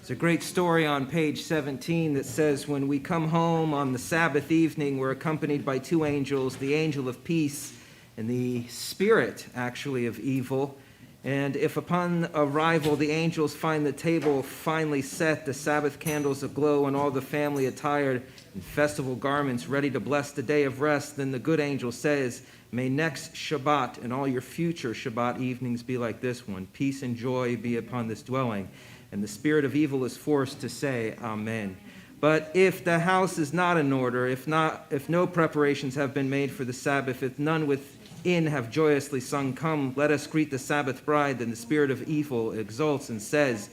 There's a great story on page 17 that says when we come home on the Sabbath evening, we're accompanied by two angels, the angel of peace and the spirit, actually, of evil. And if upon arrival the angels find the table finely set, the Sabbath candles aglow, and all the family attired in festival garments ready to bless the day of rest, then the good angel says, "May next Shabbat and all your future Shabbat evenings be like this one. Peace and joy be upon this dwelling." And the spirit of evil is forced to say, "Amen." But if the house is not in order, if no preparations have been made for the Sabbath, if none within have joyously sung, "Come, let us greet the Sabbath bride," then the spirit of evil exults and says,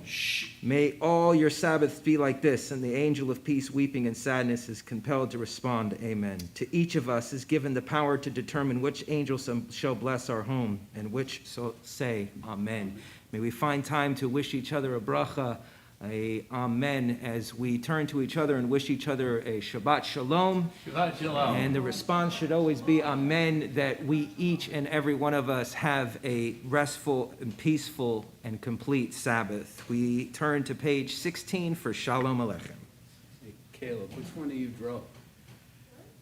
"Shh, may all your Sabbaths be like this." And the angel of peace, weeping in sadness, is compelled to respond, "Amen." To each of us is given the power to determine which angel shall bless our home and which shall say, "Amen." May we find time to wish each other a bracha, a amen, as we turn to each other and wish each other a Shabbat Shalom. Shabbat Shalom. And the response should always be amen, that we each and every one of us have a restful and peaceful and complete Sabbath. We turn to page 16 for Shalom Aleichem. Hey, Caleb, which one of you drove?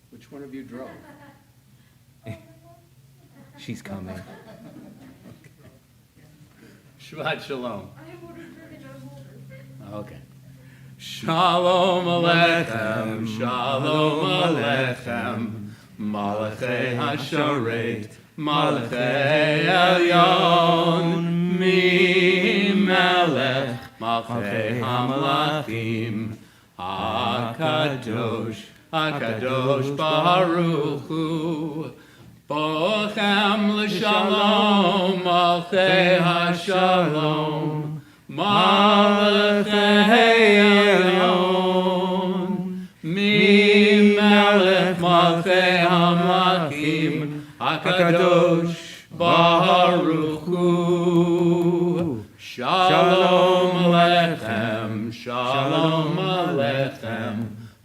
Which one of you drove? She's coming. Shabbat Shalom. Okay. Shalom Aleichem, Shalom Aleichem, Malachei HaShoret, Malachei Elyon, Mi Melech, Malchei HaMalachim, HaKadosh, HaKadosh Baruch Hu, Bochem l'shalom, Malchei HaShalom, Malachei Elyon, Mi Melech Malchei HaMlachim, HaKadosh Baruch Hu. Shalom Aleichem, Shalom Aleichem,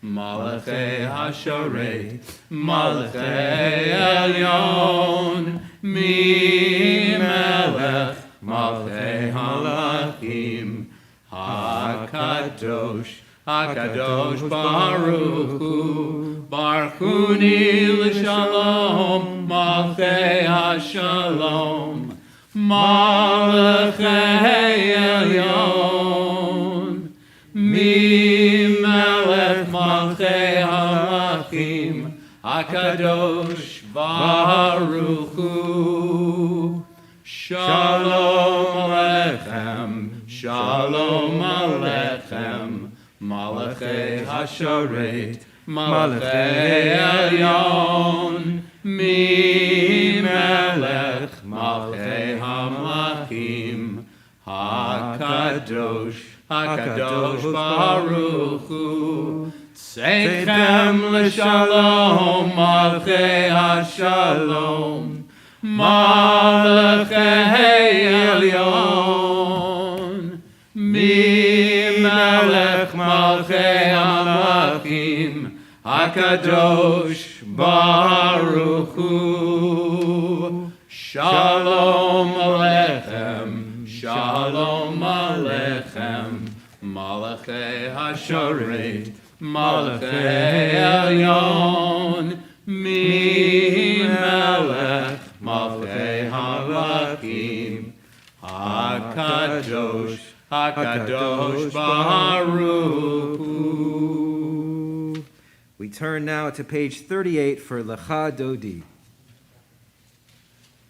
Malachei HaShoret, Malachei Elyon, Mi Melech Malchei HaMlachim, HaKadosh, HaKadosh Baruch Hu, Baruchuni l'shalom, Malchei HaShalom, Malachei Elyon, Mi Melech Malchei HaMlachim, HaKadosh Baruch Hu. Shalom Aleichem, Shalom Aleichem, Malachei HaShoret, Malachei Elyon, Mi Melech Malchei HaMlachim, HaKadosh, HaKadosh Baruch Hu. Tzeichem l'shalom, Malchei HaShalom, Malachei Elyon, Mi Melech Malchei HaMlachim, HaKadosh Baruch Hu. Shalom Aleichem, Shalom Aleichem, Malachei HaShoret, Malachei Elyon, Mi Melech Malchei HaMlachim, HaKadosh, HaKadosh Baruch Hu. We turn now to page 38 for Lecha Dodi.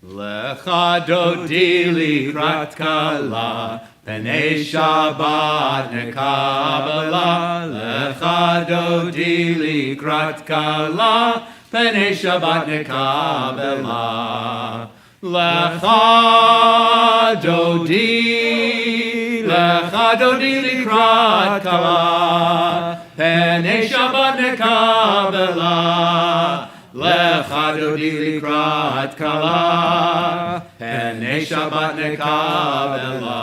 Lecha Dodi likrat kala, Penei Shabbat nekabela. Lecha Dodi likrat kala, Penei Shabbat nekabela. Lecha Dodi likrat kala, Penei Shabbat nekabela. Lecha Dodi likrat kala, Penei Shabbat nekabela.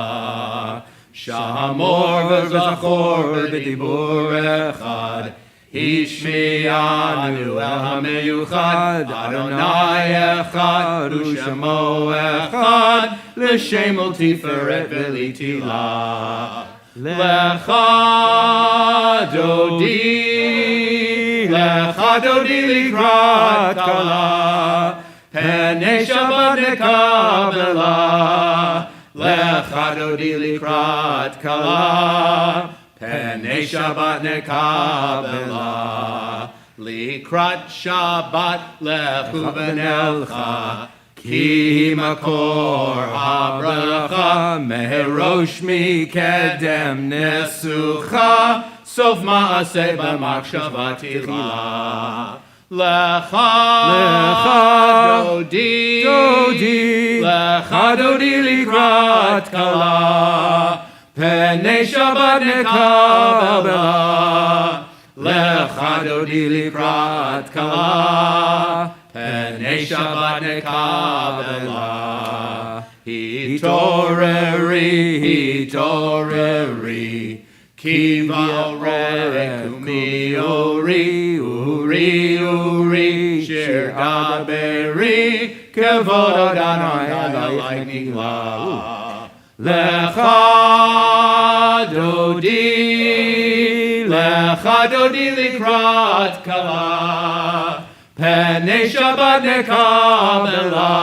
Shamor v'zachor b'dibur echad, Hishmi'anu el ha'meyuchad, Adonai echad u'shemo echad, l'shem ul tiferet v'litila. Lecha dodi likrat kala, Penei Shabbat nekabela. Lecha dodi likrat kala, Penei Shabbat nekabela. Likrat Shabbat lechu v'nelcha, Ki makor habracha, Meherosh mikedem nesucha, Sof ma'aseh b'machshava tchila. Lecha dodi likrat kala, Penei Shabbat nekabela. Lecha dodi likrat kala, Penei Shabbat nekabela. Hitoreri, Ki va'orek umiori, uri, shir daberi, kevod Adonai alai nigla. Lecha dodi likrat kala, Penei Shabbat nekabela.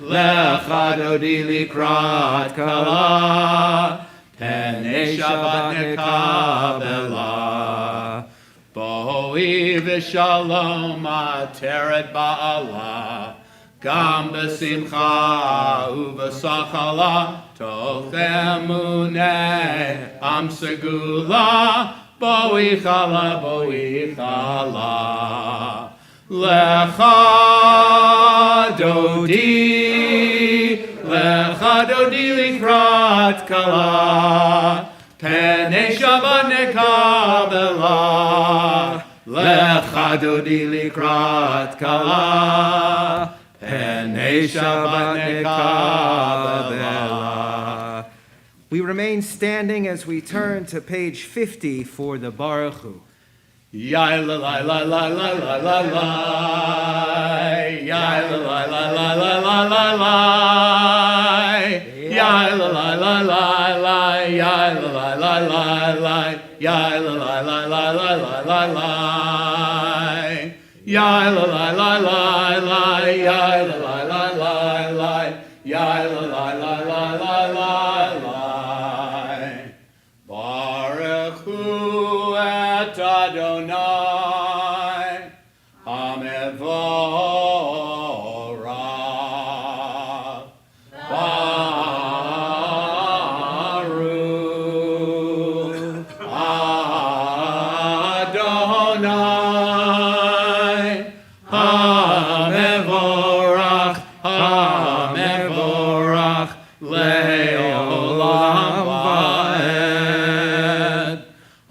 Lecha dodi likrat kala, Penei Shabbat nekabela. Boi v'shalom ateret ba'ala, Gam b'simcha u'v'sachala, Toch emuneh am segula, Boi chala. Lecha dodi likrat kala, Penei Shabbat nekabela. Lecha dodi likrat kala, Penei Shabbat nekabela. We remain standing as we turn to page 50 for the Baruch Hu. Yai la la la la la la la la, Yai la la la la la la la la, Yai la la la la la, Yai la la la la la, Yai la la la la la la la la, Yai la la la la la, Yai la la la la la, Yai la la la la la la la. Baruch Hu et Adonai, Hamevorach. Baruch Adonai, Hamevorach, Hamevorach, Le'olam va'ed.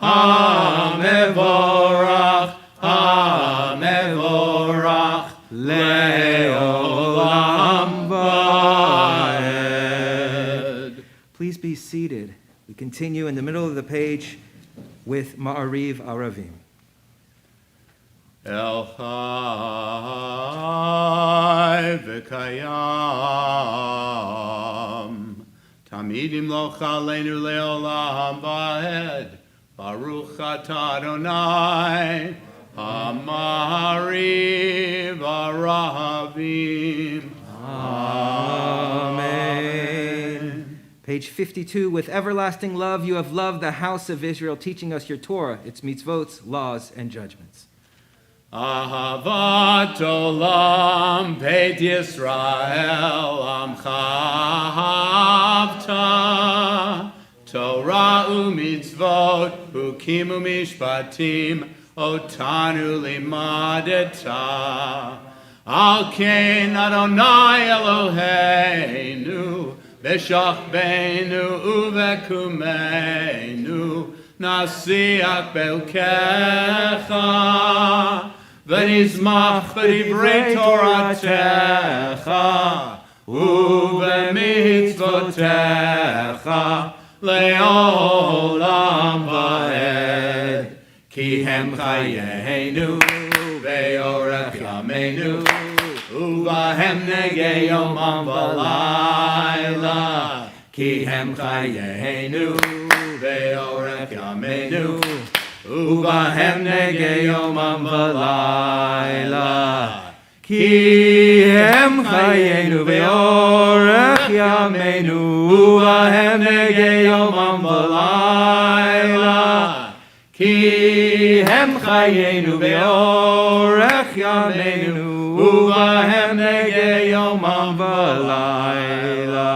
Hamevorach, Hamevorach, Le'olam va'ed. Please be seated. We continue in the middle of the page with Ma'ariv Aravim. El Chai v'kayam, Tamidim lo chaleinu le'olam va'ed, Baruch atah Adonai, Hamariv Aravim. Amen. Page 52, with everlasting love you have loved the house of Israel, teaching us your Torah, its mitzvot, laws, and judgments. Ahavat olam Beit Yisrael amcha ahavta, Torah u'mitzvot hukim u'mishpatim otanu limadeta. Al ken Adonai Eloheinu b'shachbeinu u'v'kumeinu nasiach belkecha v'nizmach b'divrei Toratecha u'v'mitzvotecha le'olam va'ed. Ki hem chayeinu ve'orech yameinu uvahem negei yomam v'layla. Ki hem chayeinu ve'orech yameinu, ubahem negei yomam v'layla. Ki hem chayenu ve'orech yameinu, ubahem negei yomam v'layla. Ki hem chayenu ve'orech yameinu, ubahem negei yomam v'layla.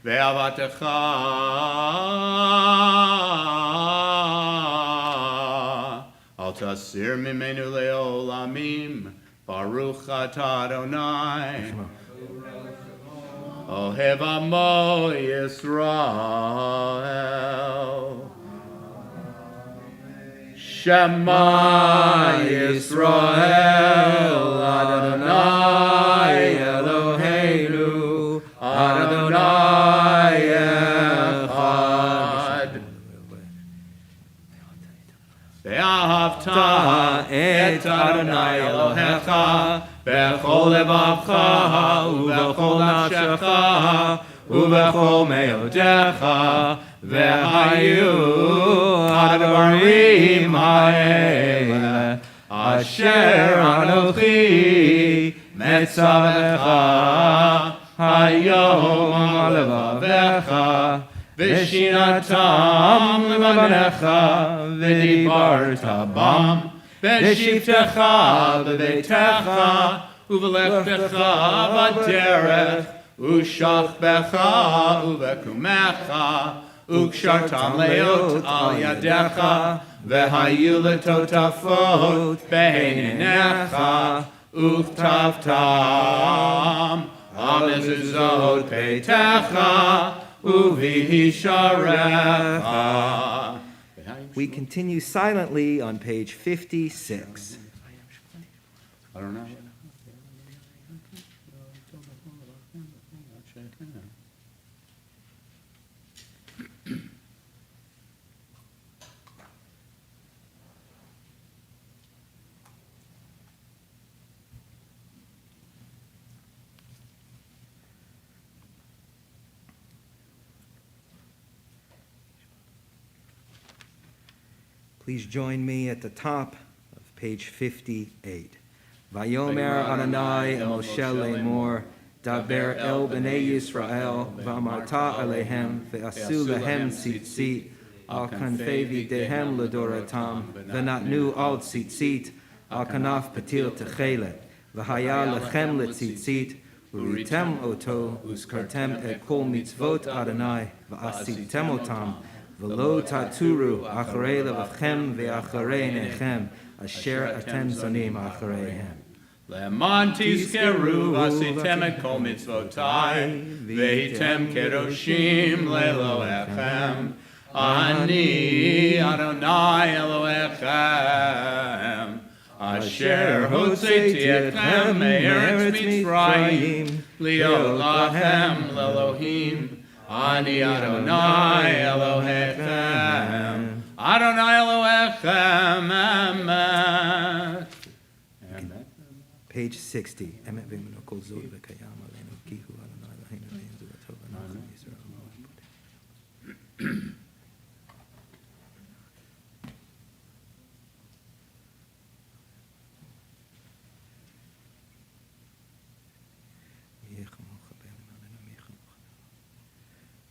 Ve'avatecha al tasir mimenu le'olamim. Baruch atah Adonai, Ohev Amo Yisrael. Shema Yisrael, Adonai Eloheinu, Adonai Echad. Ve'ahavta et Adonai Elohecha, bechol levavcha, ubechol nafshecha, ubechol meodecha, ve'hayu advarim ha'ele, asher anochi metzavecha, hayom levavecha, v'shinatam levanecha, v'dibarta bam, v'shivtecha b'beitecha, u'v'lechtecha b'derech, u'shachbecha u'v'kumecha, u'kshartam leot al yadecha, v'hayu letotafot b'einecha, u'chtavtam amezuzot peitecha, u'v'hisharecha. We continue silently on page 56. I don't know. Please join me at the top of page 58. Vayomer Adonai el Moshe lemor, daber el b'nei Yisrael, v'amarta alehem, ve'asu lehem tzitzit, al kanfei v'dehem ledoratam, v'natnu al tzitzit, al kanaf patil techelet, v'haya lechem letzitzit, uritem oto, uskartem et kol mitzvot Adonai, v'asitem otam, v'lo taturu acharei levavchem ve'acharei nechem, asher atem zonim achareihem. Leman tizkeru v'asitem et kol mitzvotai, v'hitem kedoshim le'elohechem. Ani Adonai Elohechem, asher hotzeiti etchem me'eretz Mitzrayim, liot lachem le'elohim. Ani Adonai Elohechem, Adonai Elohechem, Amen. Page 60. Emet v'imenu kol zod v'kayam aleinu kihu Adonai Eloheinu v'yin zulatov v'nachum Yisrael.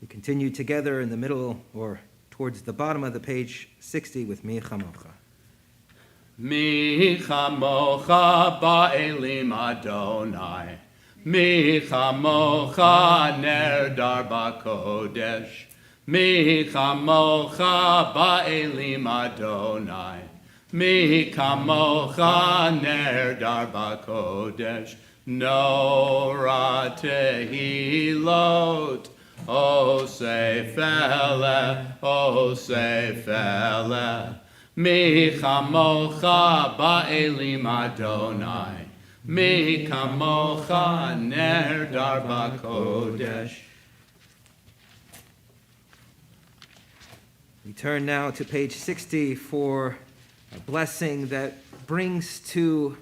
We continue together in the middle or towards the bottom of the page 60 with Mi Chamocha. Mi chamocha ba'elim Adonai, mi chamocha ner dar ba'kodesh, mi chamocha ba'elim Adonai, mi chamocha ner dar ba'kodesh, nora tehilot, o sefele, mi chamocha ba'elim Adonai, mi chamocha ner dar ba'kodesh. We turn now to page 60 for a blessing that brings to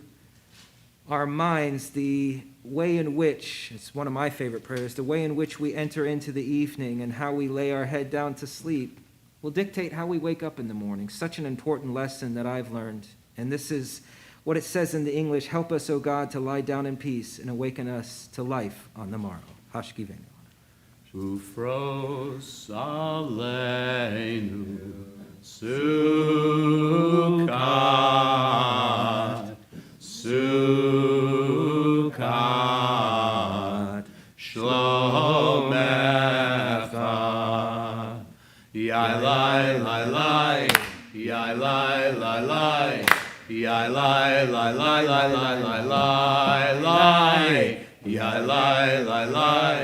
our minds the way in which, it's one of my favorite prayers, the way in which we enter into the evening and how we lay our head down to sleep. will dictate how we wake up in the morning. Such an important lesson that I've learned. And this is what it says in the English, help us, O God, to lie down in peace and awaken us to life on the morrow. Hashkivenu. Ufros aleinu Sukkot, Sukkot, Shlomecha, Yai lai lai lai, Yai lai lai lai, Yai lai lai lai lai lai lai lai, Yai lai lai lai,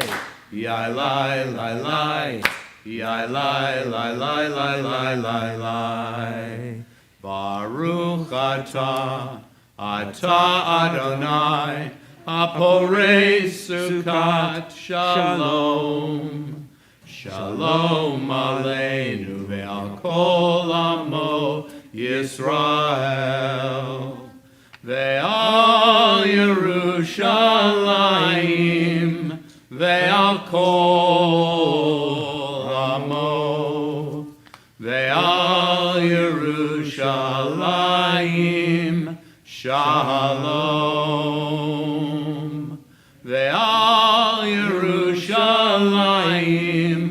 Yai lai lai lai, Yai lai lai lai lai lai lai lai. Baruch atah, atah Adonai, haporei Sukkot shalom. Shalom aleinu ve'al kol amo Yisrael. Ve'al Yerushalayim ve'al kol amo. Ve'al Yerushalayim shalom. Ve'al Yerushalayim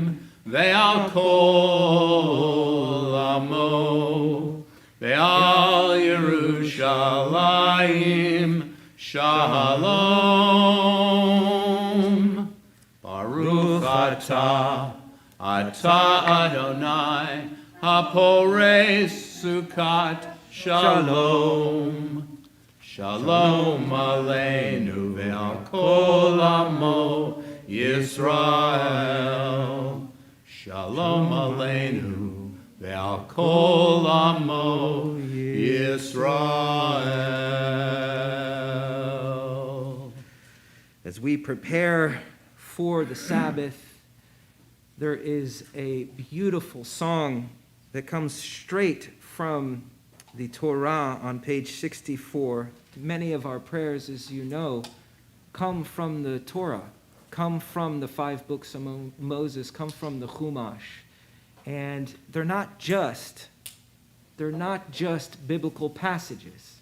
ve'al kol amo. Ve'al Yerushalayim shalom. Baruch atah, atah Adonai, haporei Sukkot shalom. Shalom aleinu ve'al kol amo Yisrael. Shalom aleinu ve'al kol amo Yisrael. As we prepare for the Sabbath, there is a beautiful song that comes straight from the Torah on page 64. Many of our prayers, as you know, come from the Torah, come from the 5 books of Moses, come from the Chumash. And they're not just biblical passages.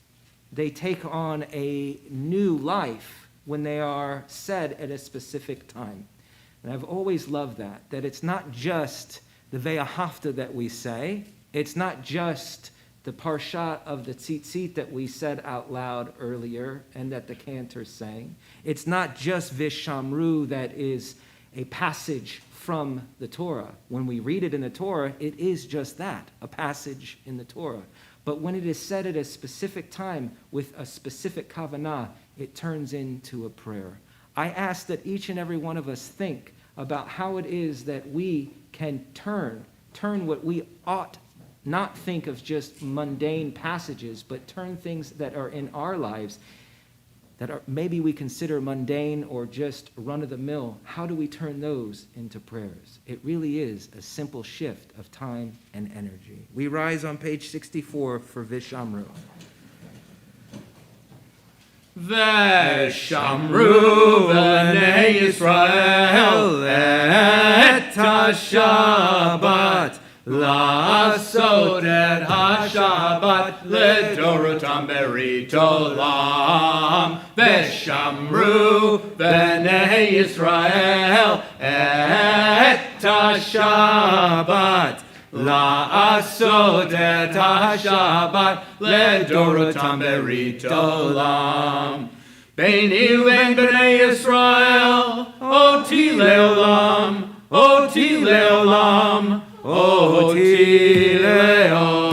They take on a new life when they are said at a specific time. And I've always loved that it's not just the Ve'ahavta that we say, it's not just the parsha of the tzitzit that we said out loud earlier and that the cantor sang. It's not just Vishamru that is a passage from the Torah. When we read it in the Torah, it is just that, a passage in the Torah. But when it is said at a specific time with a specific kavanah, it turns into a prayer. I ask that each and every one of us think about how it is that we can turn what we ought not think of just mundane passages, but turn things that are in our lives that are maybe we consider mundane or just run-of-the-mill. How do we turn those into prayers? It really is a simple shift of time and energy. We rise on page 64 for Vishamru. Veshamru b'nei Yisrael et ha-Shabbat La'asot et ha-Shabbat Ledorotam berit olam. Veshamru b'nei Yisrael et ha-Shabbat La'asot et ha-Shabbat Ledorotam berit olam. Beini u'bein b'nei Yisrael oti le'olam, oti le'olam, oti le'olam.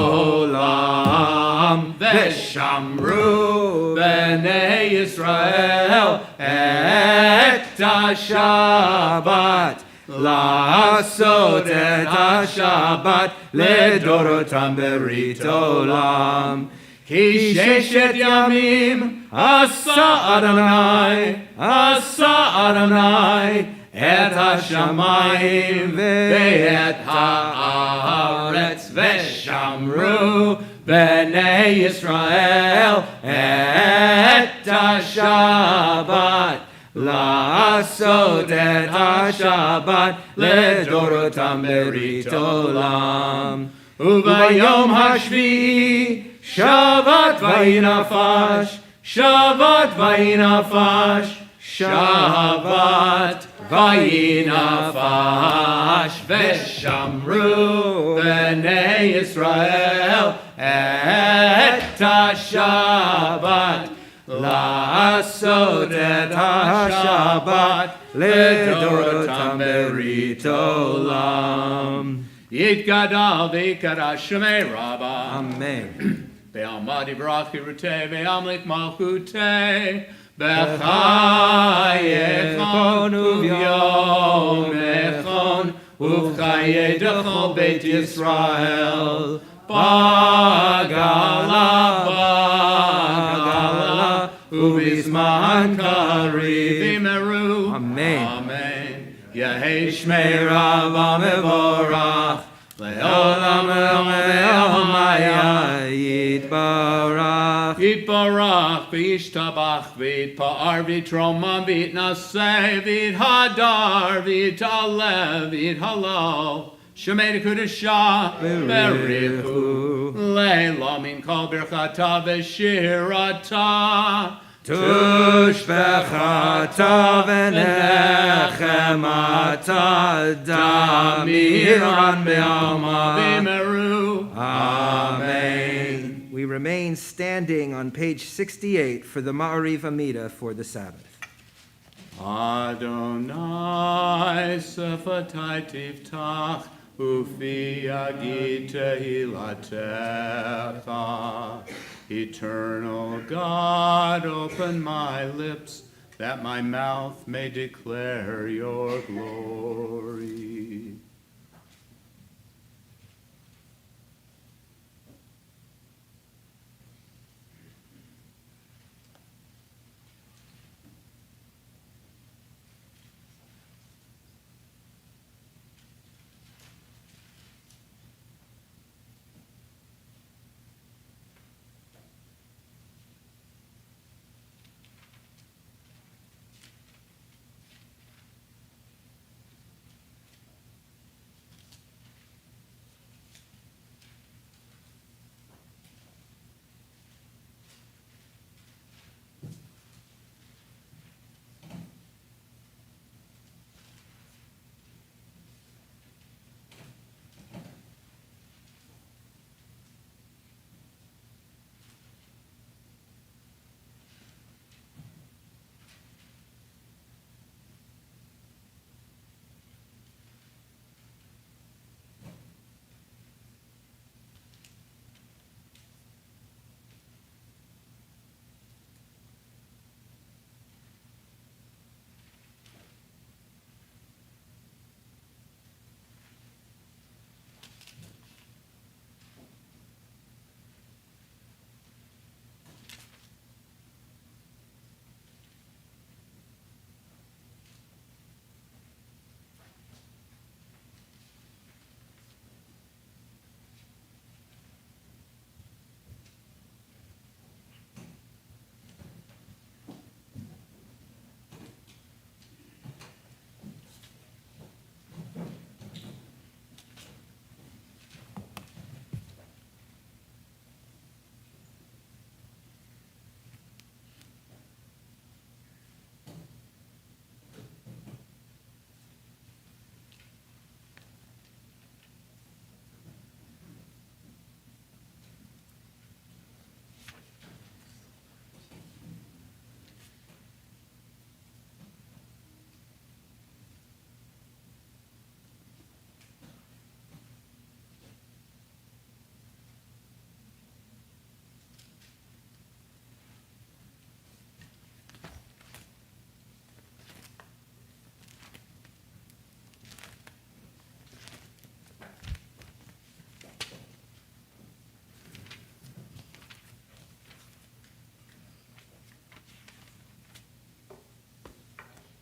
Veshamru b'nei Yisrael et ha-Shabbat La'asot et ha-Shabbat Ledorotam berit olam. Ki sheshet yamim asa Adonai, asa Adonai et ha-shamayim ve'et ha'aretz. Veshamru b'nei Yisrael et ha-Shabbat לעשות את השבת לדורותם ברית עולם. וביום השביעי שבת ויהי נפש, שבת ויהי נפש, שבת ויהי נפש. ושמרו בני ישראל את השבת, לעשות את השבת לדורותם ברית עולם. יתגדל ויקדש שמי רבה. אמן. בעלמא יברח חירותי וימליך מלכותי, בחייכון וביומכון ובחיי דכל בית ישראל. בגלה בגלה ובזמן קריב יאמרו אמן. אמן. יהי שמי רבה מבורך לעולם לעולם יתברך. יתברך וישתבח ויתפאר ויתרומם ויתנשא ויתהדר ויתעלה ויתהלל. שמי לקודשה בריחו לילה מן כל ברכתה ושירתה. תושבחתה ונחמתה דמירן בעלמא ויאמרו amen. We remain standing on page 68 for the Ma'ariv Amida for the Sabbath. Adonai sefatai tiftach ufi yagid tehilatecha. Eternal God, open my lips, that my mouth may declare your glory.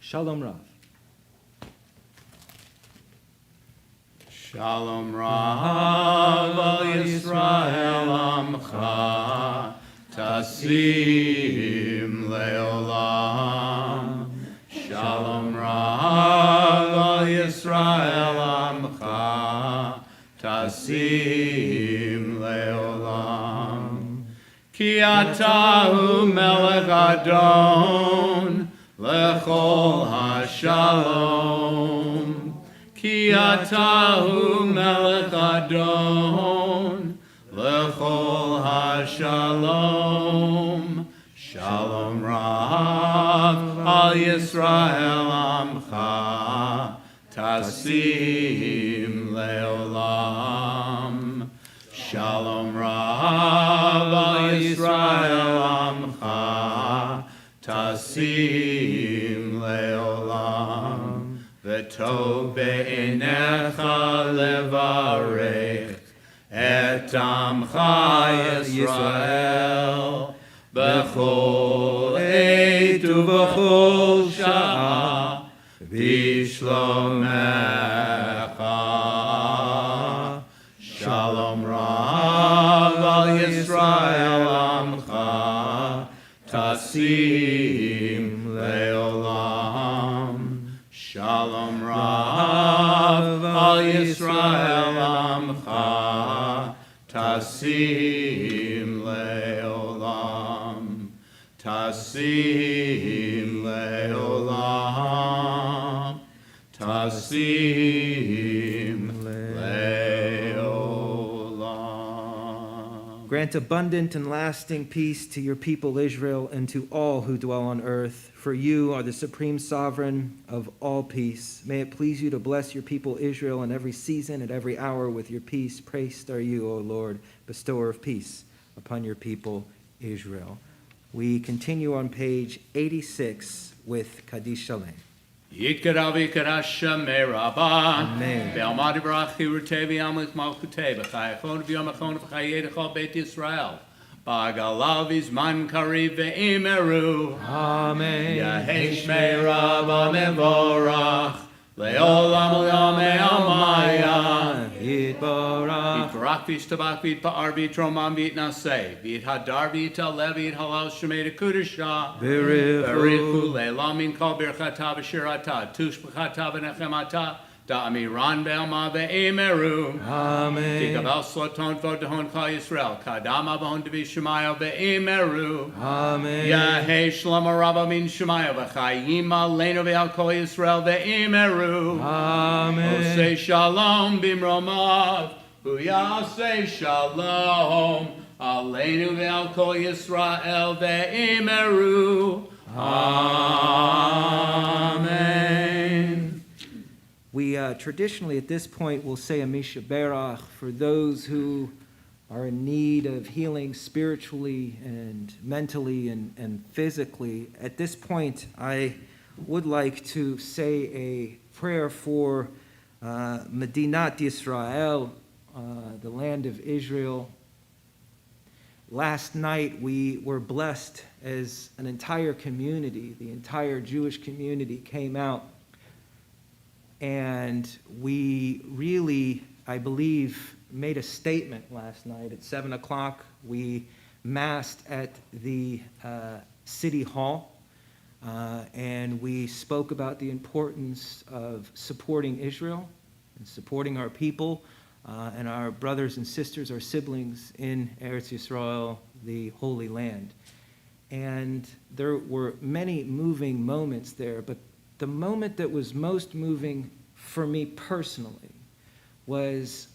Shalom Rav. Shalom Rav al Yisrael Amcha Tasim Leolam Yisrael Amcha Tasim Leolam. Ki Atahu Melech Adon Lechol HaShalom. Ki Atahu Melech Adon Lechol HaShalom. Shalom Rav Al Yisrael Amcha Tasim Leolam. Shalom Rav Al Yisrael Amcha Tasim Leolam. V'tov be'enecha levarech et Amcha Yisrael b'chol eit u'b'chol sha'ah b'shlomecha. Shalom Rav Al Yisrael Amcha Tasim Leolam. Shalom Rav Al Yisrael Amcha Tasim Leolam. Tasim Leolam. Tasim Leolam. Grant abundant and lasting peace to your people Israel and to all who dwell on earth. For you are the supreme sovereign of all peace. May it please you to bless your people Israel in every season, at every hour with your peace. Praised are you, O Lord, bestower of peace upon your people Israel. We continue on page 86 with Kaddish Shalem. Yitkara v'yikara Shemei Rabbah. Amen. Ve'almad yivrak chirutei v'yamlik malchutei v'chayachon v'yomachon v'chayedecha Beit Yisrael. Ba'agala v'zman kariv ve'imeru. Amen. Yahei Shmei Rabbah mevorach. Le'olam u'yamei amaya. Yitbarach. Yitbarak v'yishtabach v'yitpa'ar v'yitromam v'yitnaseh. V'yithadar v'yitaleh v'yithalal Shemei Dekudesha. Berichu le'elam min kol birchata v'shirata. Tushbechata v'nechemata. Da'amiran be'alma ve'imeru. Amen. Tikabel sloton v'odahon kol Yisrael. Kadama v'hon devi Shemaya ve'imeru. Amen. Yahei Shlomo Rabba min Shemaya v'chayim aleinu ve'al kol Yisrael ve'imeru. Amen. Osei shalom bimromav. Huyasei shalom. Aleinu ve'al kol Yisrael ve'imeru. Amen. We traditionally at this point will say a Misha Berach for those who are in need of healing spiritually and mentally and physically. At this point, I would like to say a prayer for Medinat Yisrael, the land of Israel. Last night we were blessed as an entire community, the entire Jewish community came out, and we really, I believe, made a statement last night at 7 o'clock. We massed at the City Hall, and we spoke about the importance of supporting Israel and supporting our people and our brothers and sisters, our siblings in Eretz Yisrael, the Holy Land. And there were many moving moments there, but the moment that was most moving for me personally was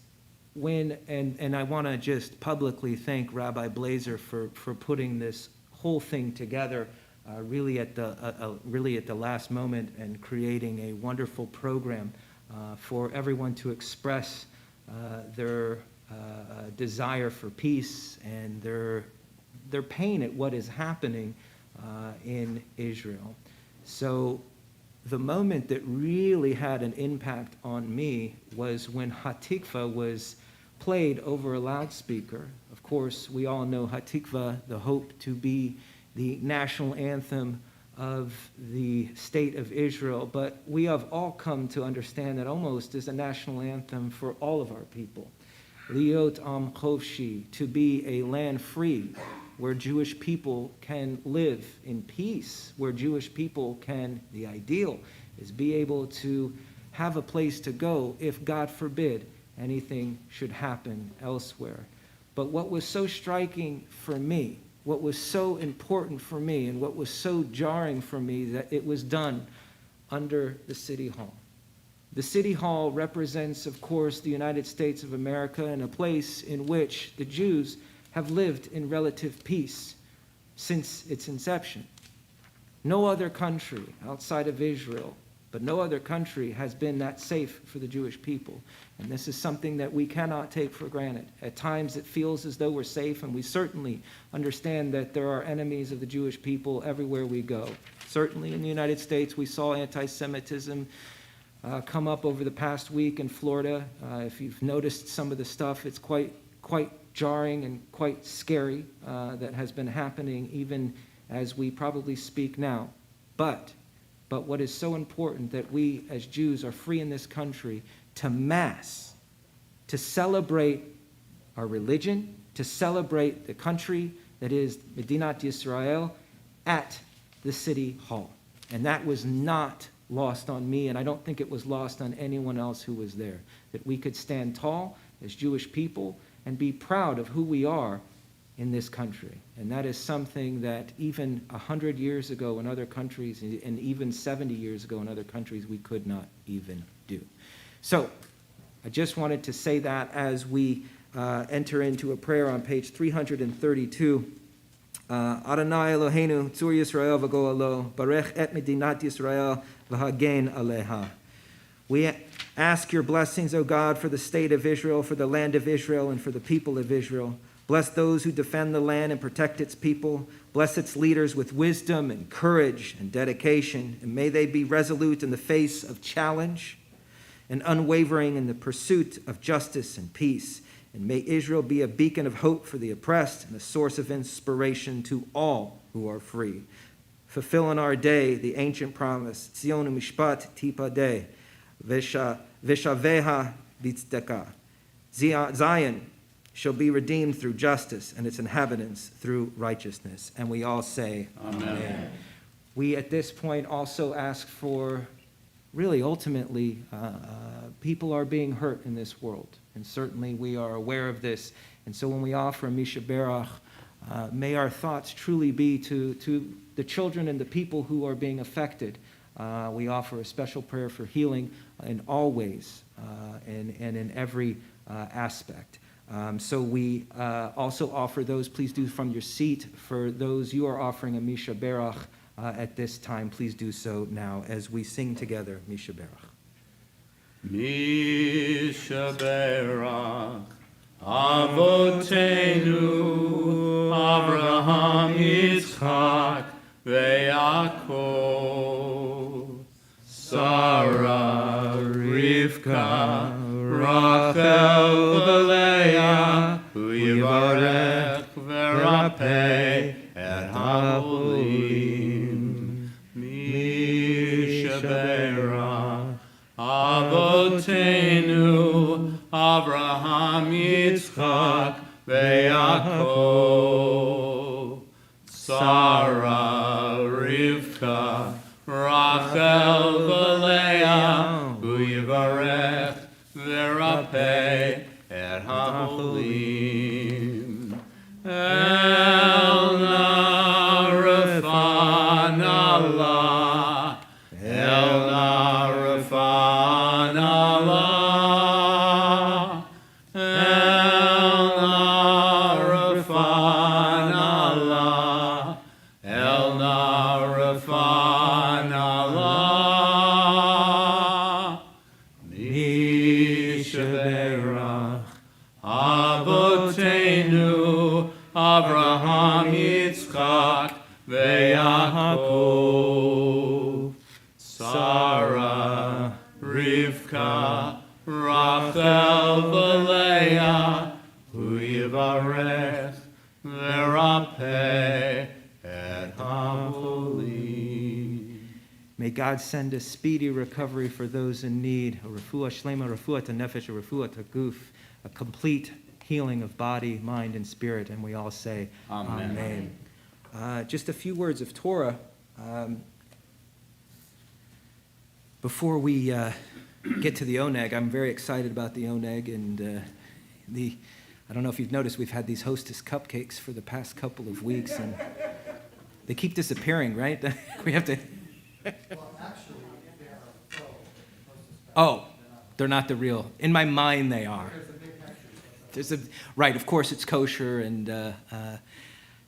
when, and I want to just publicly thank Rabbi Blazer for putting this whole thing together really at the last moment and creating a wonderful program for everyone to express their desire for peace and their pain at what is happening in Israel. So the moment that really had an impact on me was when Hatikva was played over a loudspeaker. Of course, we all know Hatikva, the hope to be the national anthem of the state of Israel, but we have all come to understand that almost is a national anthem for all of our people. Liot Am Chovshi, to be a land free, where Jewish people can live in peace, where Jewish people can, the ideal is be able to have a place to go if, God forbid, anything should happen elsewhere. But what was so striking for me, what was so important for me, and what was so jarring for me, that it was done under the City Hall. The City Hall represents, of course, the United States of America, and a place in which the Jews have lived in relative peace since its inception. No other country outside of Israel, but no other country has been that safe for the Jewish people. And this is something that we cannot take for granted. At times it feels as though we're safe, and we certainly understand that there are enemies of the Jewish people everywhere we go. Certainly in the United States, we saw anti-Semitism come up over the past week in Florida. If you've noticed some of the stuff, it's quite jarring and quite scary that has been happening even as we probably speak now. But what is so important, that we as Jews are free in this country to mass, to celebrate our religion, to celebrate the country that is Medinat Yisrael at the City Hall. And that was not lost on me, and I don't think it was lost on anyone else who was there, that we could stand tall as Jewish people and be proud of who we are in this country. And that is something that even 100 years ago in other countries, and even 70 years ago in other countries, we could not even do. So I just wanted to say that as we enter into a prayer on page 332. Adonai Eloheinu, Tzur Yisrael v'go'alo, Barech et Medinat Yisrael v'hagen aleha. We ask your blessings, O God, for the state of Israel, for the land of Israel, and for the people of Israel. Bless those who defend the land and protect its people. Bless its leaders with wisdom and courage and dedication, and may they be resolute in the face of challenge and unwavering in the pursuit of justice and peace. And may Israel be a beacon of hope for the oppressed and a source of inspiration to all who are free. Fulfill in our day the ancient promise, Tzion u'mishpat tipadeh, v'shaveha b'tzdeka. Zion shall be redeemed through justice, and its inhabitants through righteousness. And we all say, Amen. We at this point also ask for, really ultimately, people are being hurt in this world. And certainly we are aware of this. And so when we offer Misha Berach, may our thoughts truly be to the children and the people who are being affected. We offer a special prayer for healing in all ways and in every aspect. So we also offer those, please do from your seat. For those you are offering a Misha Berach at this time, please do so now as we sing together Misha Berach. Misha Berach Avotenu Abraham Yitzchak veYaakov Sarah Rivka Rachel v'Leah Hu Yivarech v'Rapeh et Ha'olim Misha Berach Avotenu Abraham Yitzchak veYaakov Sarah Rivka Rachel v'Leah Hu Yivarech v'Rapeh et Ha'olim El Na'arefan Allah El Na'arefan Allah El Na'arefan Allah El Na'arefan Allah Misha Berach Avotenu Abraham Yitzchak veYaakov Sarah Rivka Rachel v'Leah Hu Yivarech v'Rapeh et Ha'olim. May God send a speedy recovery for those in need, a refuah shlema, refuah nefesh, a refuah guf, a complete healing of body, mind, and spirit. And we all say, Amen. Just a few words of Torah before we get to the oneg, I'm very excited about the oneg, and I don't know if you've noticed, we've had these Hostess cupcakes for the past couple of weeks, and they keep disappearing, right? We have to... Well, actually, they are faux. Oh, they're not the real. In my mind, they are. There's a big picture. Right, of course, it's kosher, and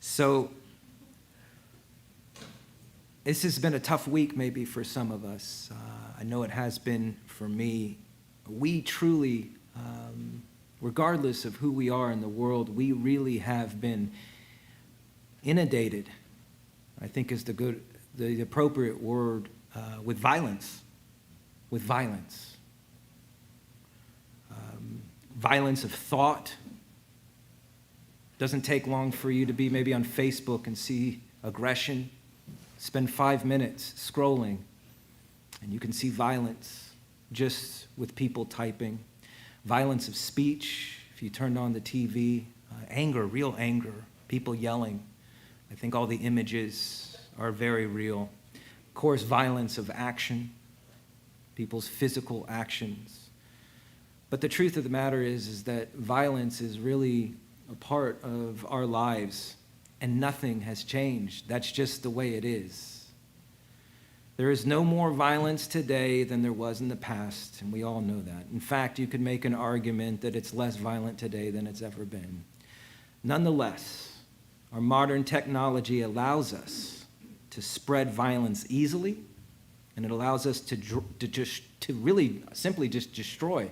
so this has been a tough week maybe for some of us. I know it has been for me. We truly, regardless of who we are in the world, we really have been inundated, I think is the appropriate word, with violence. With violence. Violence of thought. Doesn't take long for you to be maybe on Facebook and see aggression. Spend 5 minutes scrolling, and you can see violence just with people typing. Violence of speech, if you turned on the TV. Anger, real anger, people yelling. I think all the images are very real. Of course, violence of action, people's physical actions. But the truth of the matter is that violence is really a part of our lives, and nothing has changed. That's just the way it is. There is no more violence today than there was in the past, and we all know that. In fact, you could make an argument that it's less violent today than it's ever been. Nonetheless, our modern technology allows us to spread violence easily, and it allows us to really simply just destroy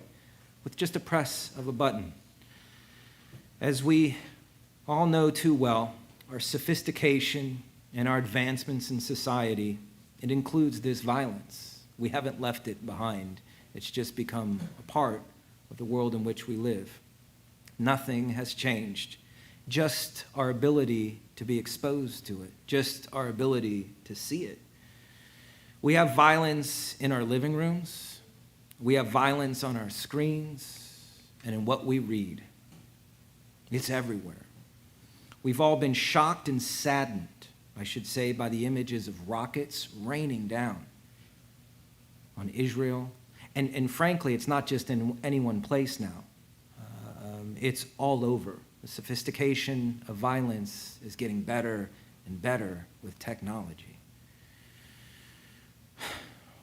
with just a press of a button. As we all know too well, our sophistication and our advancements in society, it includes this violence. We haven't left it behind. It's just become a part of the world in which we live. Nothing has changed. Just our ability to be exposed to it, just our ability to see it. We have violence in our living rooms. We have violence on our screens and in what we read. It's everywhere. We've all been shocked and saddened, I should say, by the images of rockets raining down on Israel. And frankly, it's not just in any one place now. It's all over. The sophistication of violence is getting better and better with technology.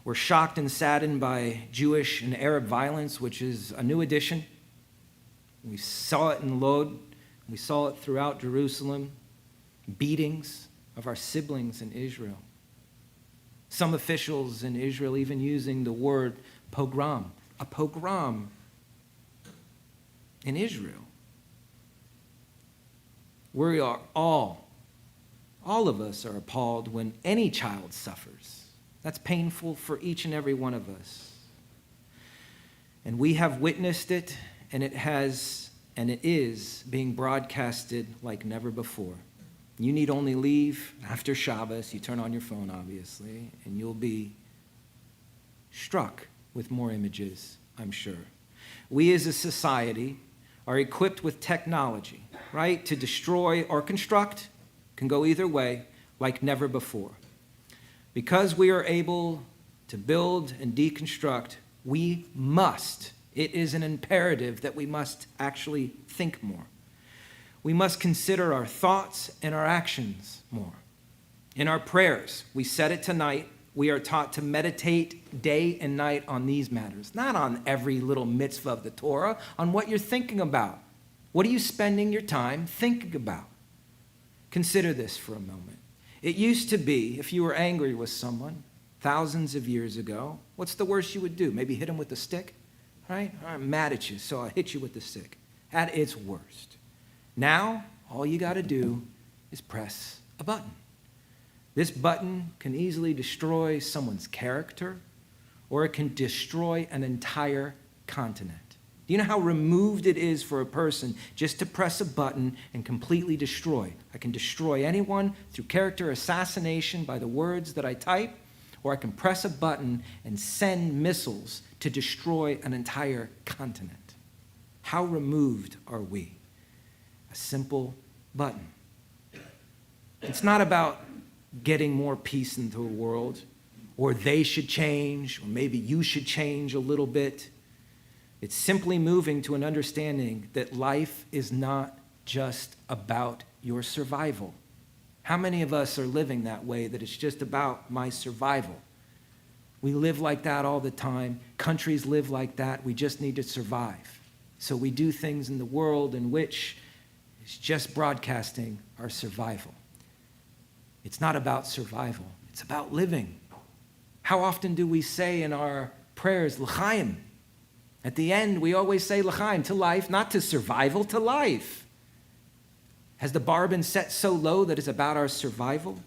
We're shocked and saddened by Jewish and Arab violence, which is a new addition. We saw it in Lod. We saw it throughout Jerusalem. Beatings of our siblings in Israel. Some officials in Israel even using the word pogrom. A pogrom in Israel. We are all of us are appalled when any child suffers. That's painful for each and every one of us. And we have witnessed it, and it is being broadcasted like never before. You need only leave after Shabbos. You turn on your phone, obviously, and you'll be struck with more images, I'm sure. We as a society are equipped with technology, right, to destroy or construct, can go either way, like never before. Because we are able to build and deconstruct, we must, it is an imperative that we must actually think more. We must consider our thoughts and our actions more. In our prayers, we said it tonight, we are taught to meditate day and night on these matters, not on every little mitzvah of the Torah, on what you're thinking about. What are you spending your time thinking about? Consider this for a moment. It used to be, if you were angry with someone thousands of years ago, what's the worst you would do? Maybe hit him with a stick, right? I'm mad at you, so I'll hit you with the stick. At its worst. Now, all you got to do is press a button. This button can easily destroy someone's character, or it can destroy an entire continent. Do you know how removed it is for a person just to press a button and completely destroy? I can destroy anyone through character assassination by the words that I type, or I can press a button and send missiles to destroy an entire continent. How removed are we? A simple button. It's not about getting more peace into the world or they should change, or maybe you should change a little bit. It's simply moving to an understanding that life is not just about your survival. How many of us are living that way, that it's just about my survival? We live like that all the time. Countries live like that. We just need to survive. So we do things in the world in which it's just broadcasting our survival. It's not about survival. It's about living. How often do we say in our prayers, l'chaim? At the end, we always say l'chaim, to life, not to survival, to life. Has the bar been set so low that it's about our survival?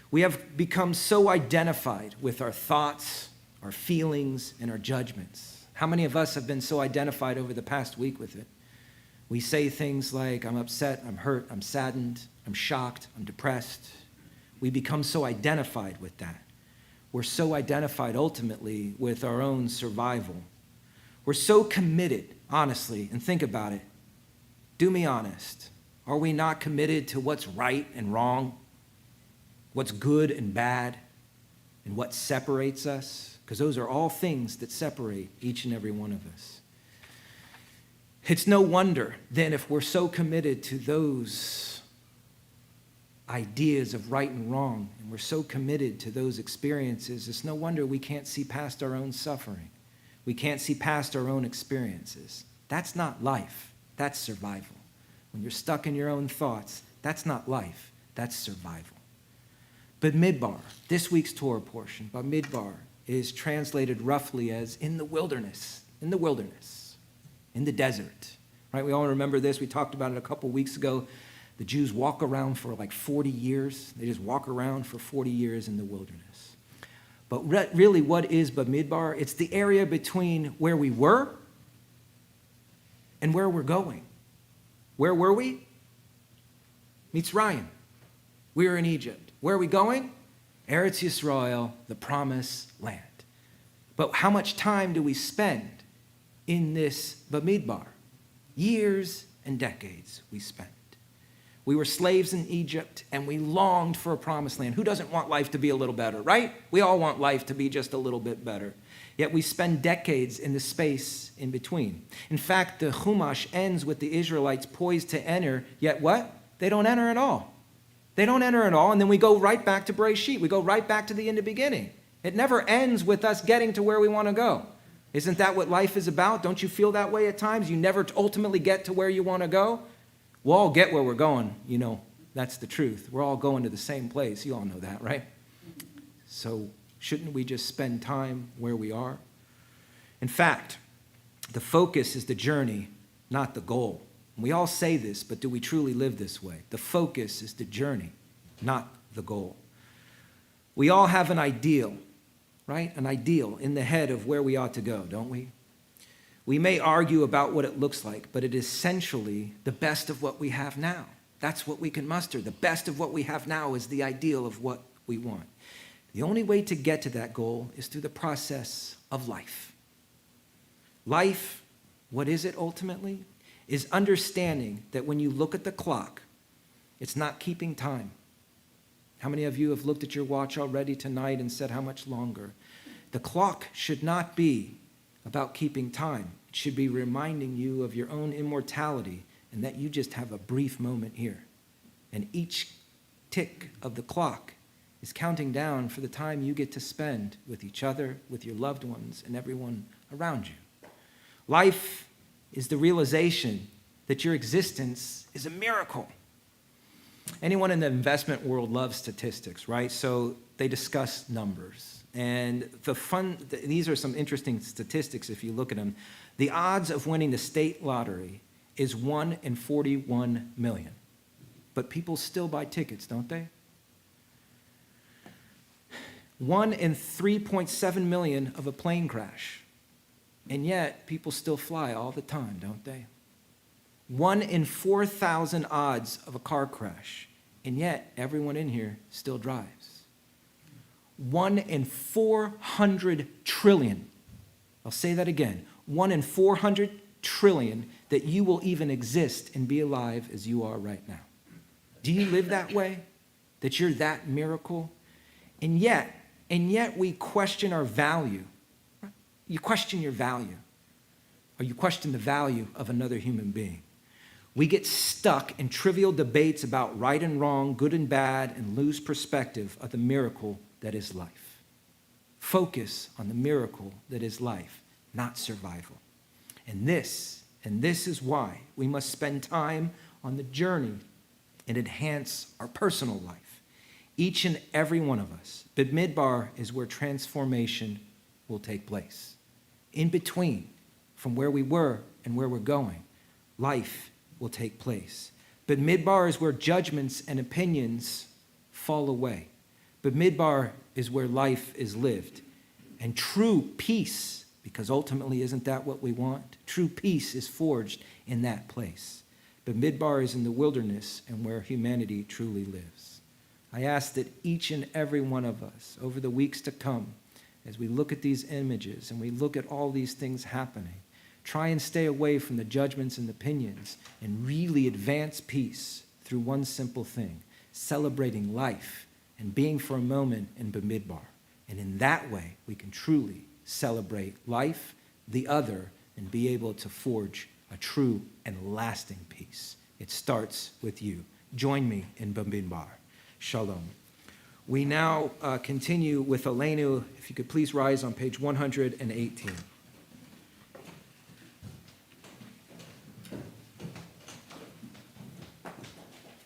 We have become so identified with our thoughts, our feelings, and our judgments. How many of us have been so identified over the past week with it? We say things like, I'm upset, I'm hurt, I'm saddened, I'm shocked, I'm depressed. We become so identified with that. We're so identified ultimately with our own survival. We're so committed, honestly, and think about it. Do me honest. Are we not committed to what's right and wrong? What's good and bad? And what separates us? Because those are all things that separate each and every one of us. It's no wonder, then, if we're so committed to those ideas of right and wrong, and we're so committed to those experiences, it's no wonder we can't see past our own suffering. We can't see past our own experiences. That's not life. That's survival. When you're stuck in your own thoughts, that's not life. That's survival. Bamidbar, this week's Torah portion, Bamidbar, is translated roughly as in the wilderness, in the desert. Right? We all remember this. We talked about it a couple weeks ago. The Jews walk around for like 40 years. They just walk around for 40 years in the wilderness. But really, what is Bamidbar? It's the area between where we were and where we're going. Where were we? Mitzrayim. We were in Egypt. Where are we going? Eretz Yisrael, the promised land. But how much time do we spend in this Bamidbar? Years and decades we spent. We were slaves in Egypt, and we longed for a promised land. Who doesn't want life to be a little better, right? We all want life to be just a little bit better. Yet we spend decades in the space in between. In fact, the Chumash ends with the Israelites poised to enter, yet what? They don't enter at all. They don't enter at all, and then we go right back to Bereshit. We go right back to the in the beginning. It never ends with us getting to where we want to go. Isn't that what life is about? Don't you feel that way at times? You never ultimately get to where you want to go? We'll all get where we're going, you know. That's the truth. We're all going to the same place. You all know that, right? So shouldn't we just spend time where we are? In fact, the focus is the journey, not the goal. We all say this, but do we truly live this way? The focus is the journey, not the goal. We all have an ideal, right? An ideal in the head of where we ought to go, don't we? We may argue about what it looks like, but it is essentially the best of what we have now. That's what we can muster. The best of what we have now is the ideal of what we want. The only way to get to that goal is through the process of life. Life, what is it ultimately? Is understanding that when you look at the clock, it's not keeping time. How many of you have looked at your watch already tonight and said, how much longer? The clock should not be about keeping time. It should be reminding you of your own immortality and that you just have a brief moment here. And each tick of the clock is counting down for the time you get to spend with each other, with your loved ones, and everyone around you. Life is the realization that your existence is a miracle. Anyone in the investment world loves statistics, right? So they discuss numbers. And these are some interesting statistics if you look at them. The odds of winning the state lottery is 1 in 41 million. But people still buy tickets, don't they? 1 in 3.7 million of a plane crash. And yet, people still fly all the time, don't they? 1 in 4,000 odds of a car crash. And yet, everyone in here still drives. 1 in 400 trillion. I'll say that again. 1 in 400 trillion that you will even exist and be alive as you are right now. Do you live that way? That you're that miracle? And yet, and yet we question our value. You question your value, or you question the value of another human being. We get stuck in trivial debates about right and wrong, good and bad, and lose perspective of the miracle that is life. Focus on the miracle that is life, not survival. And this is why we must spend time on the journey and enhance our personal life. Each and every one of us. B'midbar is where transformation will take place. In between, from where we were and where we're going, life will take place. B'midbar is where judgments and opinions fall away. B'midbar is where life is lived. And true peace, because ultimately isn't that what we want? True peace is forged in that place. B'midbar is in the wilderness and where humanity truly lives. I ask that each and every one of us over the weeks to come, as we look at these images and we look at all these things happening, try and stay away from the judgments and opinions and really advance peace through one simple thing, celebrating life and being for a moment in B'midbar. And in that way, we can truly celebrate life, the other, and be able to forge a true and lasting peace. It starts with you. Join me in B'midbar. Shalom. We now continue with Aleinu. If you could please rise on page 118.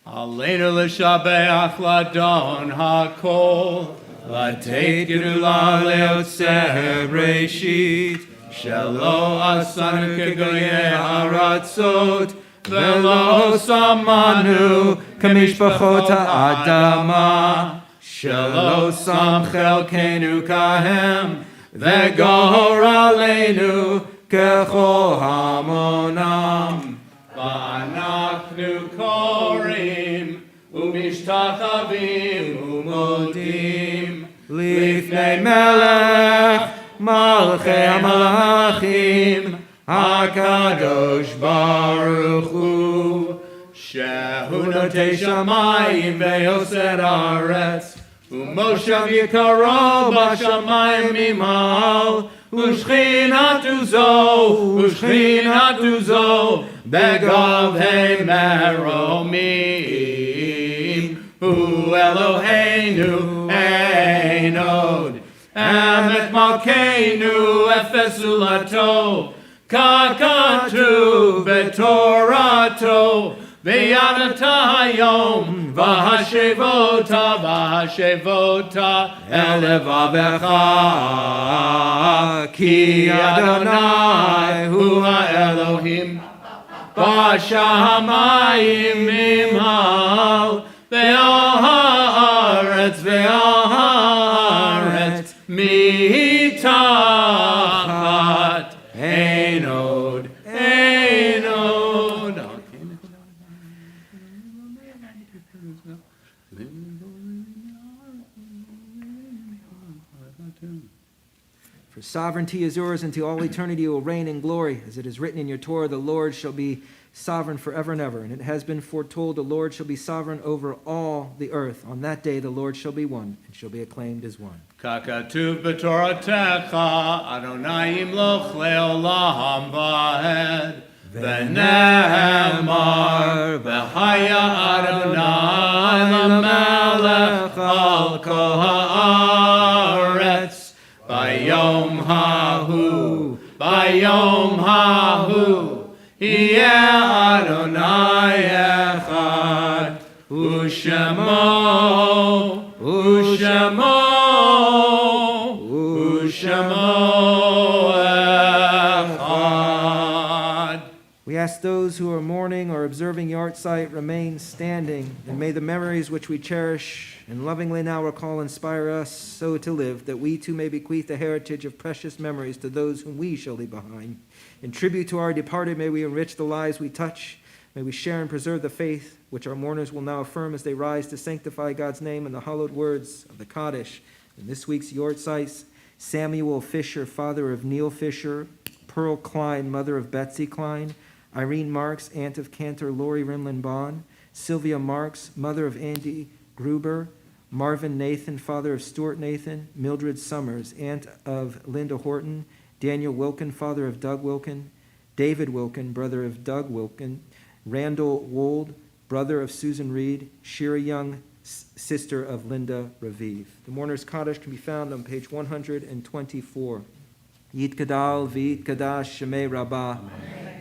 Aleinu l'shabeach ladon hakol, lateit gedula leotzer reshit, shelo asanu kegoye haratzot, velo samanu kamishpachot ha'adama, shelo sam chelkenu kahem, vegor aleinu kechol hamonam. ואנחנו קוראים ומשתחווים ומודים לפני מלך מלכי המלאכים הקדוש ברוך הוא שהוא נוטה שמיים ויוסד ארץ ומושב יקרו בשמיים ממעל ושכינתו זו בגבהי מרומים הוא אלוהינו אין עוד עמק מלכנו אפס זולתו ככתוב בתורתו וידעת היום והשבותה אל לבבך כי אדוני הוא האלוהים בשמיים ממעל ועל הארץ מתחת אין עוד. For sovereignty is yours, and to all eternity you will reign in glory. As it is written in your Torah, the Lord shall be sovereign forever and ever. And it has been foretold, the Lord shall be sovereign over all the earth. On that day the Lord shall be one, and shall be acclaimed as one. ככתוב בתורתך, אדוני ימלוך לעולם ועד. ונאמר, והיה אדוני למלך על כל הארץ. ביום ההוא, יהיה אדוני אחד, ושמו אחד. We ask those who are mourning or observing yahrzeit remain standing, and may the memories which we cherish and lovingly now recall inspire us so to live, that we too may bequeath the heritage of precious memories to those whom we shall leave behind. In tribute to our departed, may we enrich the lives we touch. May we share and preserve the faith which our mourners will now affirm as they rise to sanctify God's name in the hallowed words of the Kaddish. In this week's yahrzeit, Samuel Fisher, father of Neil Fisher, Pearl Klein, mother of Betsy Klein, Irene Marks, aunt of Cantor Lori Rimlin Bond, Sylvia Marks, mother of Andy Gruber, Marvin Nathan, father of Stuart Nathan, Mildred Summers, aunt of Linda Horton, Daniel Wilkin, father of Doug Wilkin, David Wilkin, brother of Doug Wilkin, Randall Wold, brother of Susan Reed, Shira Young, sister of Linda Raviv. The mourner's Kaddish can be found on page 124. Yitkadal v'yitkadash shemei rabbah,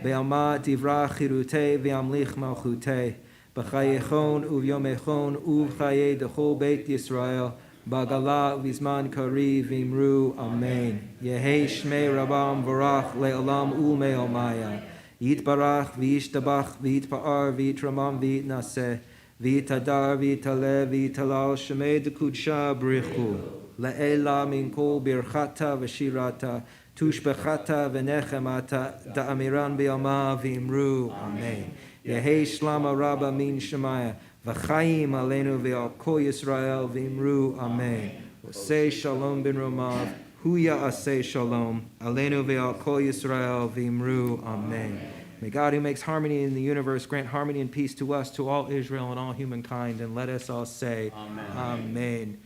ve'alma divra chirutei ve'amlich malchutei, b'chayechon uvyomechon uv'chaye dechol beit Yisrael, b'gala v'zman kari v'imru amen. Yehei shmei rabbah v'rach le'olam u'me'omaya. Yitbarach v'yishtabach v'yitpa'ar v'yitramam v'yitnaseh, v'yitadar v'yitaleh v'yitalal shemei dekudsha b'richu. Le'ela min kol birchata v'shirata, tushbechata v'nechemata, da'amiran b'yama v'imru amen. Yehei shlama rabba min shemaya, v'chayim aleinu v'al kol Yisrael v'imru amen. Osei shalom bin romav, huya asei shalom, aleinu v'al kol Yisrael v'imru amen. May God, who makes harmony in the universe, grant harmony and peace to us, to all Israel and all humankind, and let us all say amen.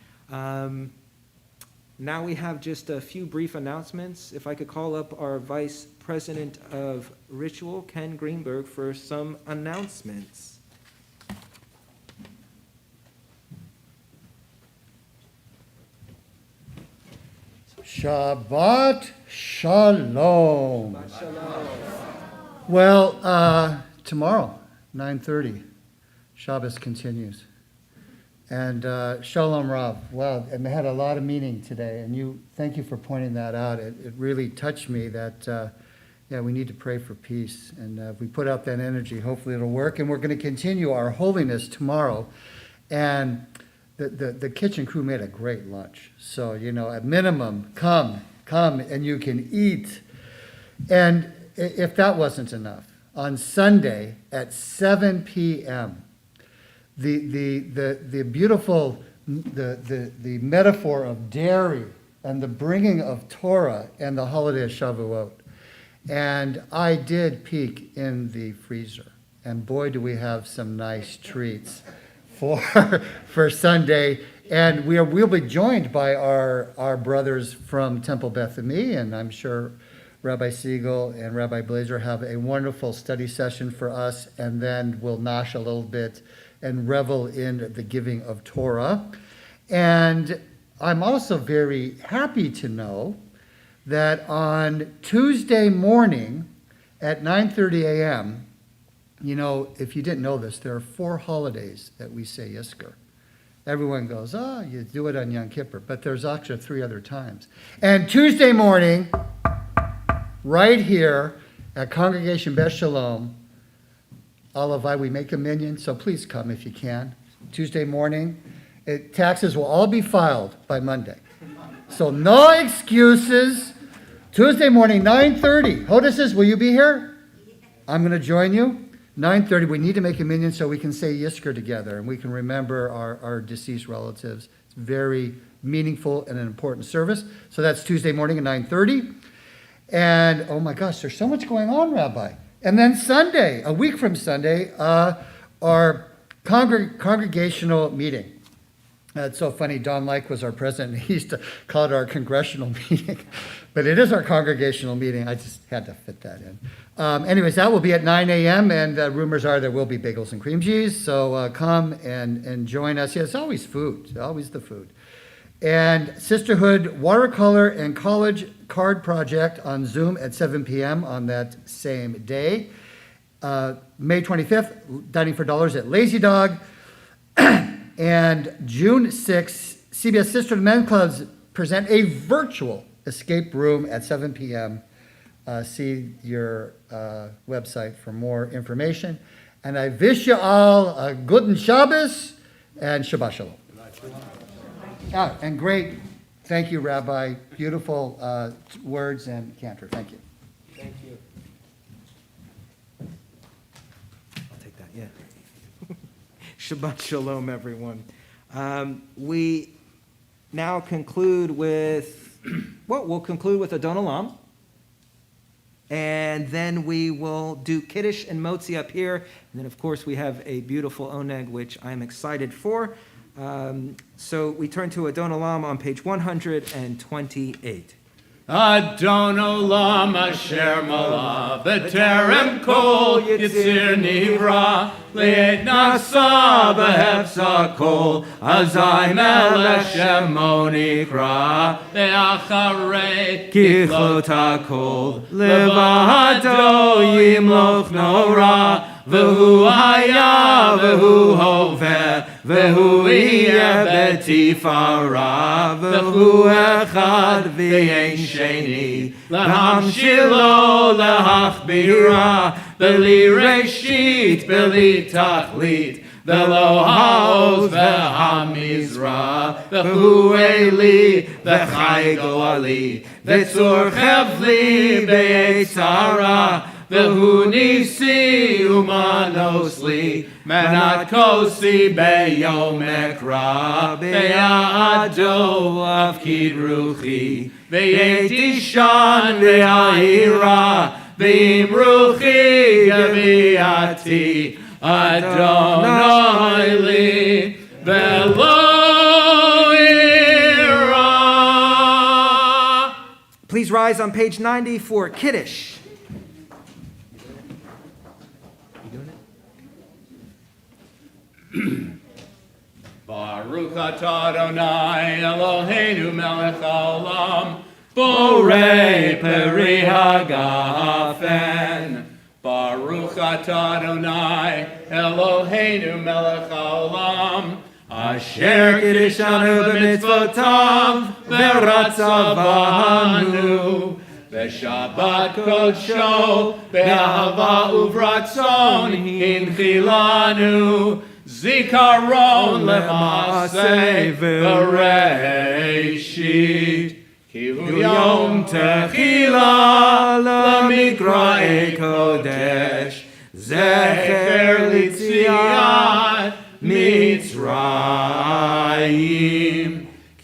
Now we have just a few brief announcements. If I could call up our Vice President of Ritual, Ken Greenberg, for some announcements. Shabbat Shalom. Well, tomorrow, 9:30, Shabbos continues. And Shalom Rav. Wow, it had a lot of meaning today. And thank you for pointing that out. It really touched me that, we need to pray for peace. And if we put out that energy, hopefully it'll work. And we're going to continue our holiness tomorrow. And the kitchen crew made a great lunch. So, at minimum, come, and you can eat. And if that wasn't enough, on Sunday at 7 p.m., the beautiful, the metaphor of dairy and the bringing of Torah and the holiday of Shavuot. And I did peek in the freezer. And boy, do we have some nice treats for Sunday. And we'll be joined by our brothers from Temple Beth Ami, and I'm sure Rabbi Siegel and Rabbi Blazer have a wonderful study session for us, and then we'll nosh a little bit and revel in the giving of Torah. And I'm also very happy to know that on Tuesday morning at 9:30 a.m., if you didn't know this, there are 4 holidays that we say Yizkor. Everyone goes, you do it on Yom Kippur, but there's actually 3 other times. And Tuesday morning, right here at Congregation Beth Shalom, Alavai, we make a minyan, so please come if you can. Tuesday morning, taxes will all be filed by Monday. So no excuses. Tuesday morning, 9:30. Hodesses, will you be here? I'm going to join you. 9:30, we need to make a minyan so we can say Yizkor together and we can remember our deceased relatives. It's very meaningful and an important service. So that's Tuesday morning at 9:30. And oh my gosh, there's so much going on, Rabbi. And then Sunday, a week from Sunday, our congregational meeting. It's so funny, Don Like was our president. He used to call it our congressional meeting. But it is our congregational meeting. I just had to fit that in. Anyways, that will be at 9 a.m. And rumors are there will be bagels and cream cheese. So come and join us. Yeah, it's always food. Always the food. And Sisterhood Watercolor and College Card Project on Zoom at 7 p.m. on that same day. May 25th, Dining for Dollars at Lazy Dog. And June 6th, CBS Sisterhood Men Clubs present a virtual escape room at 7 p.m. See your website for more information. And I wish you all a guten Shabbos and Shabbat Shalom. And great, thank you, Rabbi. Beautiful words and cantor. Thank you. Thank you. I'll take that, yeah. Shabbat Shalom, everyone. We now conclude with, we'll conclude with Adon Olam. And then we will do Kiddush and Motzi up here. And then, of course, we have a beautiful oneg, which I'm excited for. So we turn to Adon Olam on page 128. Adon Olam Asher Malav B'terem Kol Yitzir Nivra Le'et Nasa B'hefza Kol Azai Melech Shemo Nikra Ve'acharei Kichlot HaKol Levado Yimloch Nora V'hu haya v'hu hoveh V'hu yeh betifara V'hu echad v'yein sheni L'hamshilo l'hachbira B'li reshit b'li tachlit V'lo ha'oz v'hamizra V'hu eli v'chai goali V'tzur chevli b'yetzara V'hu nisi umanosli Menat kosi beyom ekra Be'ado avkid ruchi Ve'yetishan ve'ahira Ve'im ruchi gaviati Adonai li ve'lo ira. Please rise on page 90 for Kiddush. Baruch atah Adonai Eloheinu melech haolam borei peri hagafen. Baruch atah Adonai Eloheinu melech haolam asher kiddushanu b'mitzvotav v'ratzavanu v'shabbat kodsho be'ahava uvratzon hinchilanu Zikaron lemaseh v'reishit Ki hu yom techila l'mikra'ei kodesh Zecher l'tziat Mitzrayim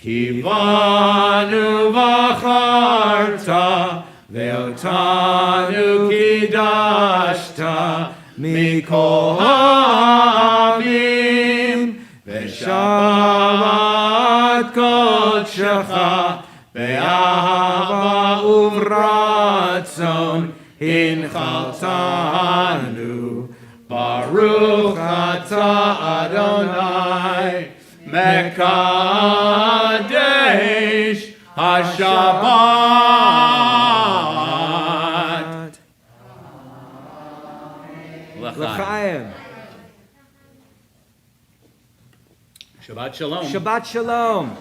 Kivanu v'acharta Ve'otanu kidashta Mikol ha'amim Ve'shavat kodshecha Ve'ahava uvratzon Hinchaltanu Baruch atah Adonai Mekadesh HaShabbat L'chaim. Shabbat Shalom. Shabbat Shalom.